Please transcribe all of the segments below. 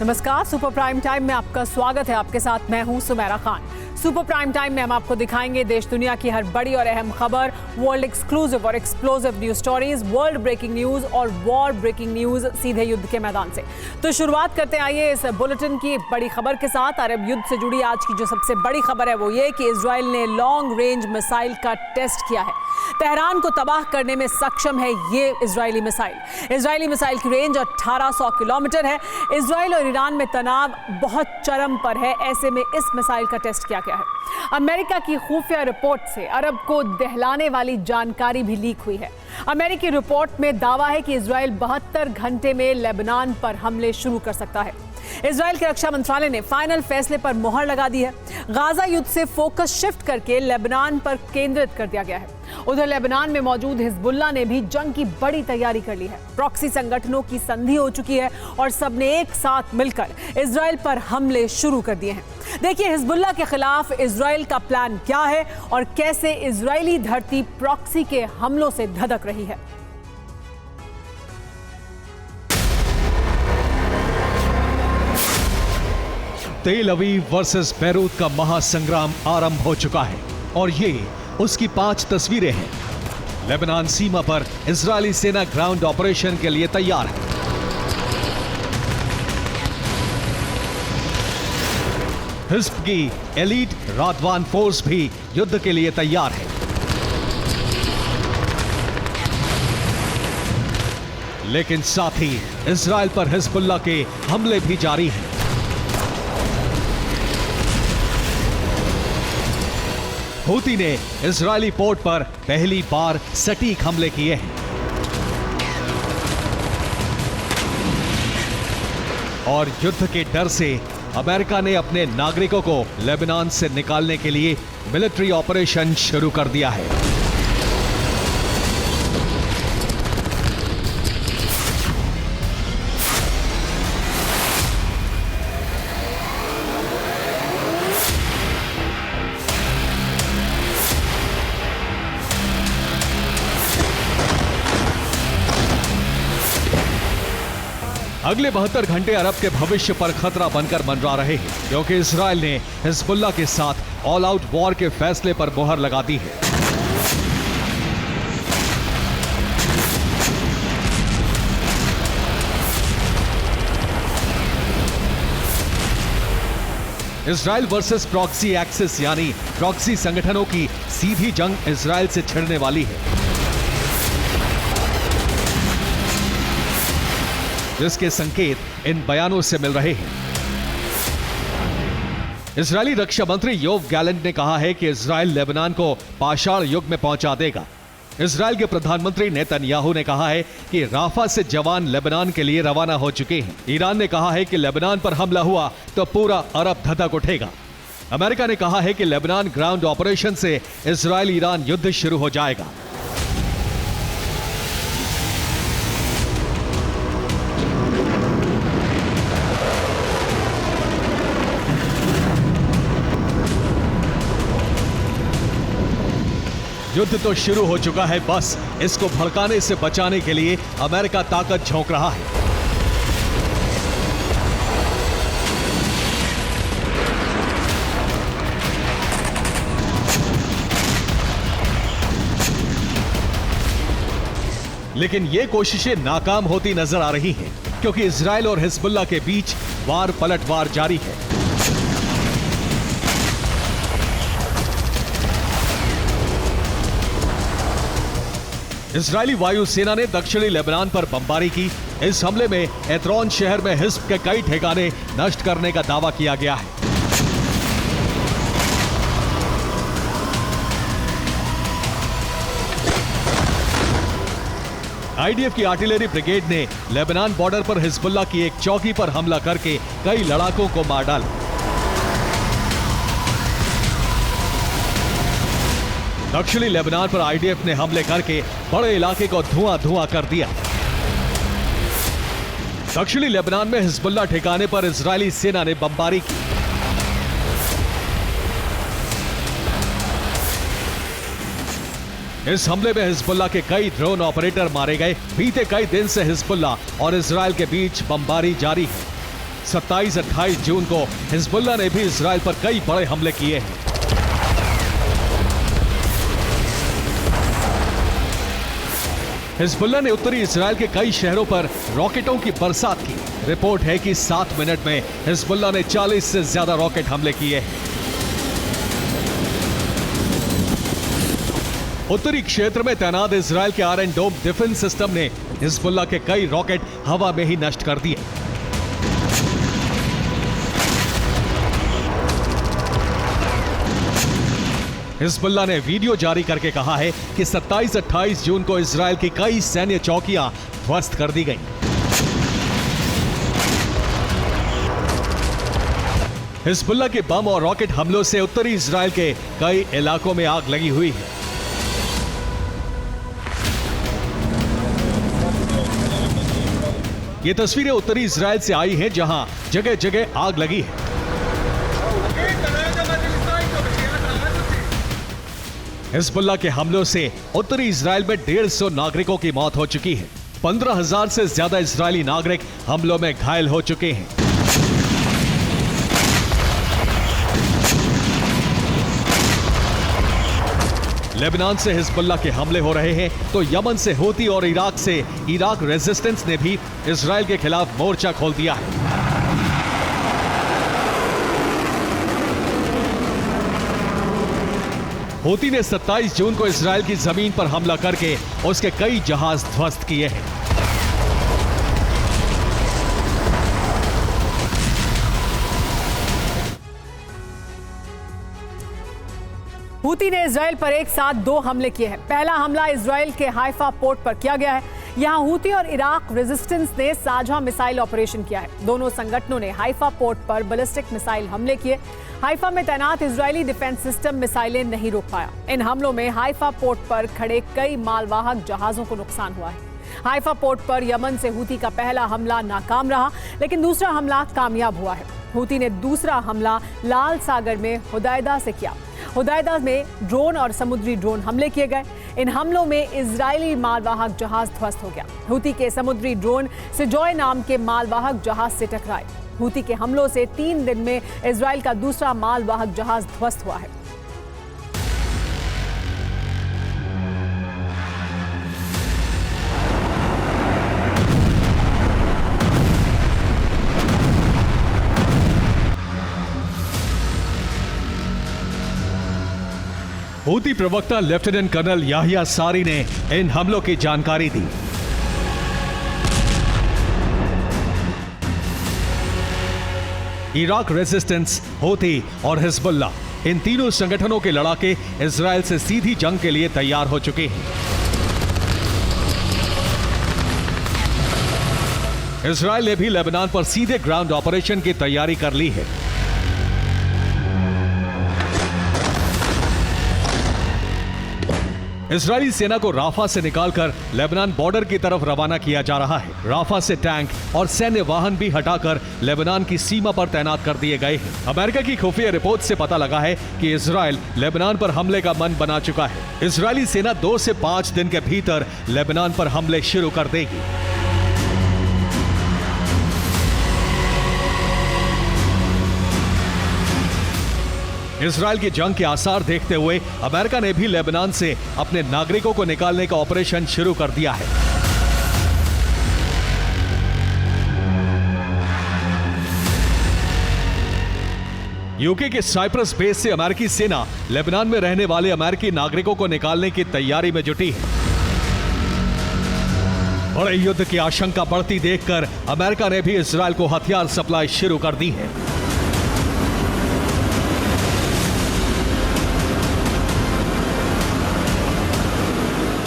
नमस्कार, super prime time में आपका स्वागत है। आपके साथ मैं हूं Sumera Khan. Super prime time में हम आपको दिखाएंगे देश दुनिया की हर बड़ी और अहम खबर, वर्ल्ड एक्सक्लूसिव और explosive news stories, world breaking news और वॉर ब्रेकिंग न्यूज सीधे युद्ध के मैदान से। तो शुरुआत करते हैं आइए इस बुलेटिन की बड़ी खबर के साथ। अरब युद्ध से जुड़ी आज की जो सबसे बड़ी खबर है वो ये कि इजराइल ने लॉन्ग रेंज मिसाइल का टेस्ट किया है। तेहरान को तबाह करने में सक्षम है ये इजरायली मिसाइल। इजरायली मिसाइल की रेंज 1800 किलोमीटर है। इजराइल और ईरान में तनाव बहुत चरम पर है, ऐसे में इस मिसाइल का टेस्ट किया गया है। अमेरिका की खुफिया रिपोर्ट से अरब को दहलाने वाली जानकारी भी लीक हुई है। अमेरिकी रिपोर्ट में दावा है कि इजराइल 72 घंटे में लेबनान पर हमले शुरू कर सकता है। इजराइल के रक्षा मंत्रालय ने फाइनल फैसले पर मोहर लगा दी है। गाजा युद्ध से फोकस शिफ्ट करके लेबनान पर केंद्रित कर दिया गया है। उधर लेबनान में मौजूद हिजबुल्लाह ने भी जंग की बड़ी तैयारी कर ली है। प्रॉक्सी संगठनों की संधि हो चुकी है और सबने एक साथ मिलकर इजराइल पर हमले शुरू कर दिए हैं। देखिए हिजबुल्लाह के खिलाफ इजराइल का प्लान क्या है और कैसे इजरायली धरती प्रॉक्सी के हमलों से धधक रही है। तेल अवीव वर्सेस बैरूत का महासंग्राम आरंभ हो चुका है और ये उसकी 5 तस्वीरें हैं। लेबनान सीमा पर इजरायली सेना ग्राउंड ऑपरेशन के लिए तैयार है। हिज़्ब की एलीट रादवान फोर्स भी युद्ध के लिए तैयार है। लेकिन साथ ही इजरायल पर हिजबुल्लाह के हमले भी जारी हैं। हूती ने इजरायली पोर्ट पर पहली बार सटीक हमले किए हैं और युद्ध के डर से अमेरिका ने अपने नागरिकों को लेबनान से निकालने के लिए मिलिट्री ऑपरेशन शुरू कर दिया है। अगले 72 घंटे अरब के भविष्य पर खतरा बनकर मंडरा रहे हैं, क्योंकि इजरायल ने हिजबुल्लाह के साथ ऑल आउट वॉर के फैसले पर मोहर लगा दी है। इजरायल वर्सेस प्रॉक्सी एक्सिस यानी प्रॉक्सी संगठनों की सीधी जंग इजरायल से छिड़ने वाली है, जिसके संकेत इन बयानों से मिल रहे हैं। इजरायली रक्षा मंत्री योव गैलेंट ने कहा है कि इजरायल लेबनान को पाषाण युग में पहुंचा देगा। इजरायल के प्रधानमंत्री नेतन्याहू ने कहा है कि राफा से जवान लेबनान के लिए रवाना हो चुके हैं। ईरान ने कहा है कि लेबनान पर हमला हुआ तो पूरा अरब धधक उठेगा। अमेरिका ने कहा है कि लेबनान ग्राउंड ऑपरेशन से इजरायल ईरान युद्ध शुरू हो जाएगा। युद्ध तो शुरू हो चुका है, बस इसको भड़काने से बचाने के लिए अमेरिका ताकत झोंक रहा है। लेकिन ये कोशिशें नाकाम होती नजर आ रही हैं, क्योंकि इजरायल और हिजबुल्लाह के बीच वार पलटवार जारी है। इजरायली वायुसेना ने दक्षिणी लेबनान पर बमबारी की। इस हमले में एत्रोन शहर में हिज़्ब के कई ठिकाने नष्ट करने का दावा किया गया है। आईडीएफ की आर्टिलरी ब्रिगेड ने लेबनान बॉर्डर पर हिजबुल्लाह की एक चौकी पर हमला करके कई लड़ाकों को मार डाला। दक्षिणी लेबनान पर आईडीएफ ने हमले करके बड़े इलाके को धुआं धुआं कर दिया। दक्षिणी लेबनान में हिजबुल्लाह ठिकाने पर इजरायली सेना ने बमबारी की। इस हमले में हिजबुल्लाह के कई ड्रोन ऑपरेटर मारे गए। बीते कई दिन से हिजबुल्लाह और इजरायल के बीच बमबारी जारी है। 27-28 जून को हिजबुल्लाह ने भी इजराइल पर कई बड़े हमले किए हैं। हिजबुल्लाह ने उत्तरी इजराइल के कई शहरों पर रॉकेटों की बरसात की। रिपोर्ट है कि 7 मिनट में हिजबुल्लाह ने 40 से ज्यादा रॉकेट हमले किए हैं। उत्तरी क्षेत्र में तैनात इजराइल के आयरन डोम डिफेंस सिस्टम ने हिजबुल्लाह के कई रॉकेट हवा में ही नष्ट कर दिए। हिजबुल्लाह ने वीडियो जारी करके कहा है कि 27-28 जून को इजराइल की कई सैन्य चौकियां ध्वस्त कर दी गईं। हिजबुल्लाह के बम और रॉकेट हमलों से उत्तरी इजराइल के कई इलाकों में आग लगी हुई है। ये तस्वीरें उत्तरी इजराइल से आई हैं, जहां जगह जगह आग लगी है। हिजबुल्लाह के हमलों से उत्तरी इजराइल में 150 नागरिकों की मौत हो चुकी है। 15,000 से ज्यादा इजरायली नागरिक हमलों में घायल हो चुके हैं। लेबनान से हिजबुल्लाह के हमले हो रहे हैं तो यमन से हूती और इराक से इराक रेजिस्टेंस ने भी इजराइल के खिलाफ मोर्चा खोल दिया है। हूती ने 27 जून को इजराइल की जमीन पर हमला करके उसके कई जहाज ध्वस्त किए हैं। हूती ने इजराइल पर एक साथ 2 हमले किए हैं। पहला हमला इजराइल के हाइफा पोर्ट पर किया गया है। यहां हूती और इराक रेजिस्टेंस ने साझा मिसाइल ऑपरेशन किया है। दोनों संगठनों ने हाइफा पोर्ट पर बैलिस्टिक मिसाइल हमले किए। हाइफा में तैनात इजरायली डिफेंस सिस्टम मिसाइलें नहीं रोक पाया। इन हमलों में हाइफा पोर्ट पर खड़े कई मालवाहक जहाजों को नुकसान हुआ है। हाइफा पोर्ट पर यमन से हूती का पहला हमला नाकाम रहा, लेकिन दूसरा हमला कामयाब हुआ है। हूती ने दूसरा हमला लाल सागर में हुदैदा से किया। हुदैदा में ड्रोन और समुद्री ड्रोन हमले किए गए। इन हमलों में इजरायली मालवाहक जहाज ध्वस्त हो गया। हूती के समुद्री ड्रोन सिजॉय नाम के मालवाहक जहाज से टकराए। हूती के हमलों से 3 दिन में इजराइल का दूसरा मालवाहक जहाज ध्वस्त हुआ है। हूती प्रवक्ता लेफ्टिनेंट कर्नल याहिया सारी ने इन हमलों की जानकारी दी। इराक रेजिस्टेंस, हूती और हिजबुल्लाह, इन तीनों संगठनों के लड़ाके इजराइल से सीधी जंग के लिए तैयार हो चुके हैं। इजराइल ने भी लेबनान पर सीधे ग्राउंड ऑपरेशन की तैयारी कर ली है। इजरायली सेना को राफा से निकालकर लेबनान बॉर्डर की तरफ रवाना किया जा रहा है। राफा से टैंक और सैन्य वाहन भी हटाकर लेबनान की सीमा पर तैनात कर दिए गए हैं। अमेरिका की खुफिया रिपोर्ट से पता लगा है कि इजराइल लेबनान पर हमले का मन बना चुका है। इजरायली सेना 2 से 5 दिन के भीतर लेबनान पर हमले शुरू कर देगी। इजराइल की जंग के आसार देखते हुए अमेरिका ने भी लेबनान से अपने नागरिकों को निकालने का ऑपरेशन शुरू कर दिया है। यूके के साइप्रस बेस से अमेरिकी सेना लेबनान में रहने वाले अमेरिकी नागरिकों को निकालने की तैयारी में जुटी है। बड़े युद्ध की आशंका बढ़ती देखकर अमेरिका ने भी इजराइल को हथियार सप्लाई शुरू कर दी है।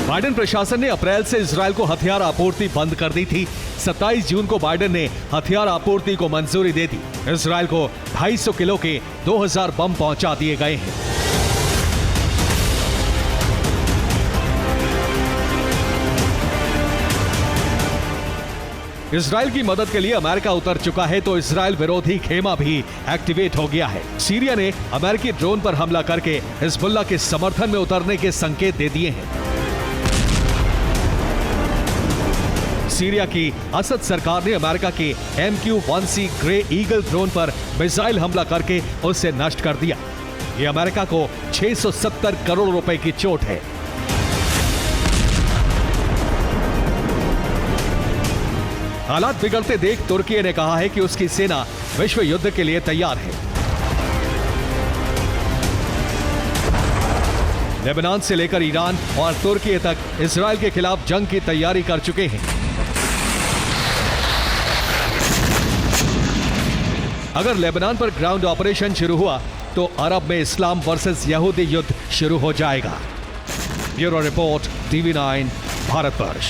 बाइडेन प्रशासन ने अप्रैल से इजराइल को हथियार आपूर्ति बंद कर दी थी। 27 जून को बाइडेन ने हथियार आपूर्ति को मंजूरी दे दी। इजराइल को 250 किलो के 2000 बम पहुंचा दिए गए हैं। इजराइल की मदद के लिए अमेरिका उतर चुका है तो इजराइल विरोधी खेमा भी एक्टिवेट हो गया है। सीरिया ने अमेरिकी ड्रोन पर हमला करके हिजबुल्लाह के समर्थन में उतरने के संकेत दे दिए हैं। सीरिया की असद सरकार ने अमेरिका के MQ-1C ग्रे ईगल ड्रोन पर मिसाइल हमला करके उसे नष्ट कर दिया। ये अमेरिका को 670 करोड़ रुपए की चोट है। हालात बिगड़ते देख तुर्की ने कहा है कि उसकी सेना विश्व युद्ध के लिए तैयार है। लेबनान से लेकर ईरान और तुर्की तक इजराइल के खिलाफ जंग की तैयारी कर चुके हैं। अगर लेबनान पर ग्राउंड ऑपरेशन शुरू हुआ तो अरब में इस्लाम वर्सेस यहूदी युद्ध शुरू हो जाएगा। Bureau report, TV9, Bharatvarsh.